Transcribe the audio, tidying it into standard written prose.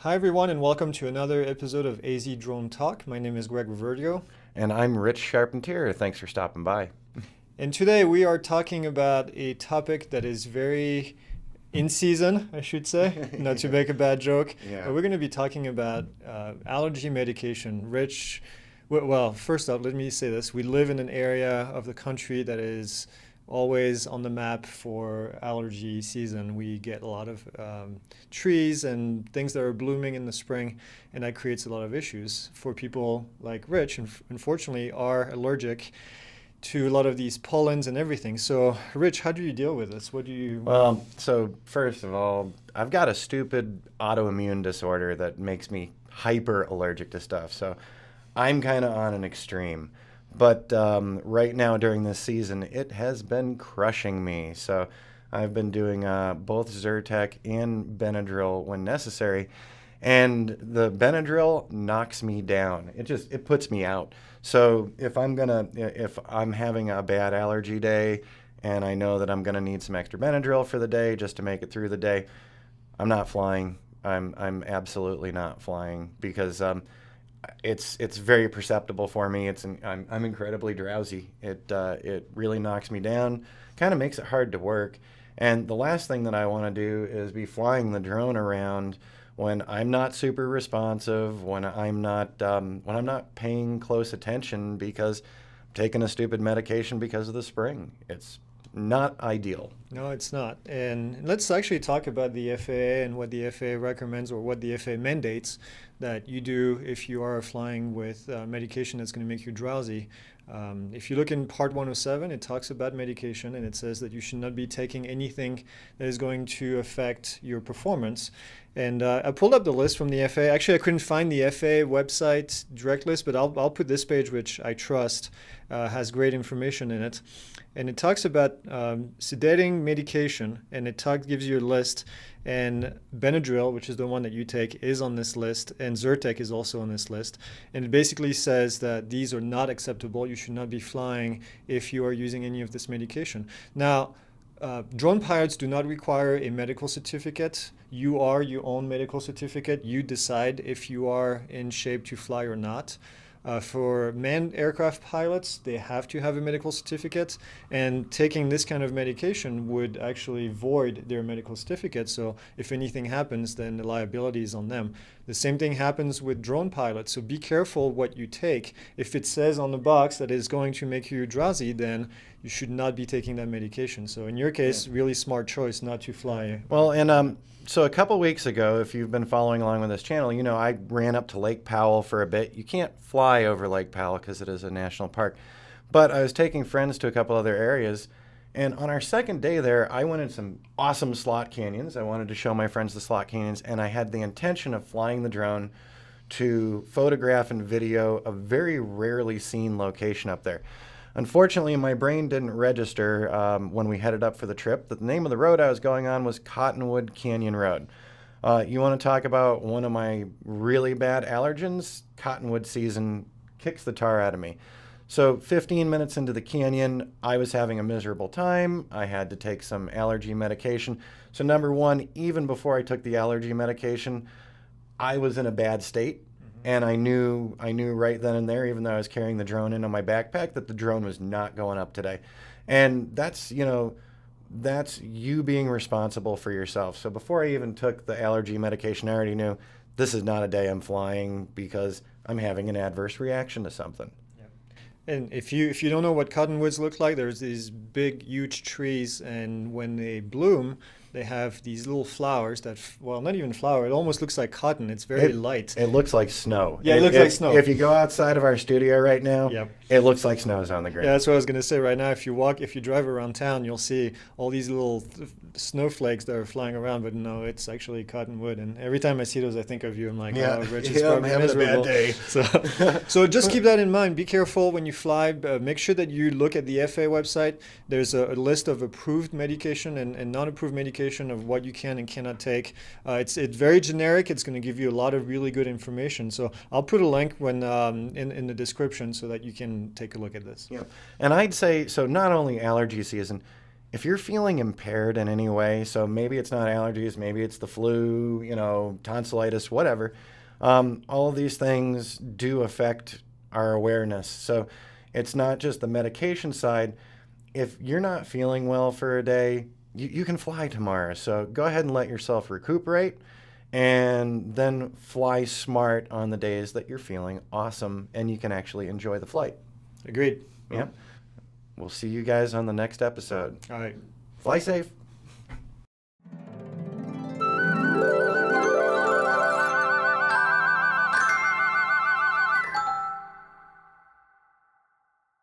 Hi, everyone, and welcome to another episode of AZ Drone Talk. My name is Greg Reverdio, And I'm Rich Charpentier. Thanks for stopping by. and today we are talking about a topic that is very in season, I should say, not to make a bad joke. Yeah. But we're going to be talking about allergy medication. Rich, well, first up, let me say this. We live in an area of the country that is always on the map for allergy season. We get a lot of trees and things that are blooming in the spring, and that creates a lot of issues for people like Rich, and unfortunately are allergic to a lot of these pollens and everything. So, Rich, how do you deal with this? What do you? So first of all, I've got a stupid autoimmune disorder that makes me hyper allergic to stuff. So I'm kind of on an extreme. But right now during this season, it has been crushing me. So I've been doing both Zyrtec and Benadryl when necessary. And the Benadryl knocks me down. It puts me out. So if I'm having a bad allergy day and I know that I'm gonna need some extra Benadryl for the day just to make it through the day, I'm not flying. I'm absolutely not flying because it's very perceptible for me. I'm incredibly drowsy. It really knocks me down, kind of makes it hard to work. And the last thing that I want to do is be flying the drone around when I'm not super responsive, when I'm not paying close attention because I'm taking a stupid medication because of the spring. It's not ideal. No, it's not. And let's actually talk about the FAA and what the FAA recommends or what the FAA mandates that you do if you are flying with medication that's going to make you drowsy. If you look in Part 107, it talks about medication and it says that you should not be taking anything that is going to affect your performance. And I pulled up the list from the FAA. Actually, I couldn't find the FAA website direct list, but I'll put this page, which I trust has great information in it. And it talks about sedating medication, and it gives you a list. And Benadryl, which is the one that you take, is on this list, and Zyrtec is also on this list. And it basically says that these are not acceptable. You should not be flying if you are using any of this medication. Now, drone pilots do not require a medical certificate. You are your own medical certificate. You decide if you are in shape to fly or not. For manned aircraft pilots, they have to have a medical certificate, and taking this kind of medication would actually void their medical certificate. So if anything happens, then the liability is on them. The same thing happens with drone pilots. So be careful what you take. If it says on the box that it's going to make you drowsy, then you should not be taking that medication. So in your case, really smart choice not to fly. Well, and so a couple weeks ago, if you've been following along with this channel, you know I ran up to Lake Powell for a bit. You can't fly over Lake Powell because it is a national park. But I was taking friends to a couple other areas, and on our second day there, I went in some awesome slot canyons. I wanted to show my friends the slot canyons, and I had the intention of flying the drone to photograph and video a very rarely seen location up there. Unfortunately, my brain didn't register when we headed up for the trip that the name of the road I was going on was Cottonwood Canyon Road. You want to talk about one of my really bad allergens? Cottonwood season kicks the tar out of me. So 15 minutes into the canyon, I was having a miserable time. I had to take some allergy medication. So number one, even before I took the allergy medication, I was in a bad state. And I knew right then and there, even though I was carrying the drone in on my backpack, that the drone was not going up today. And that's you being responsible for yourself. So before I even took the allergy medication, I already knew this is not a day I'm flying because I'm having an adverse reaction to something. And if you don't know what cottonwoods look like, there's these big, huge trees, and when they bloom, they have these little flowers that, well, not even flower. It almost looks like cotton. It's very light. It looks like snow. Yeah, it looks like snow. If you go outside of our studio right now, Yep. it looks like snow's on the ground. Yeah, that's what I was gonna say. Right now, if you drive around town, you'll see all these little snowflakes that are flying around. But no, it's actually cottonwood. And every time I see those, I think of you. I'm like, oh, Rich is I'm probably having miserable. a bad day. So just keep that in mind. Be careful when you fly. Make sure that you look at the FAA website. There's a list of approved medication and non-approved medication of what you can and cannot take. It's very generic. It's going to give you a lot of really good information. So I'll put a link when in the description so that you can take a look at this. Yeah, and I'd say so. Not only allergy season, if you're feeling impaired in any way, so maybe it's not allergies, maybe it's the flu, tonsillitis, whatever, all of these things do affect our awareness. So it's not just the medication side. If you're not feeling well for a day, you can fly tomorrow. So go ahead and let yourself recuperate and then fly smart on the days that you're feeling awesome and you can actually enjoy the flight. Agreed. Yeah. We'll see you guys on the next episode. All right. Fly safe.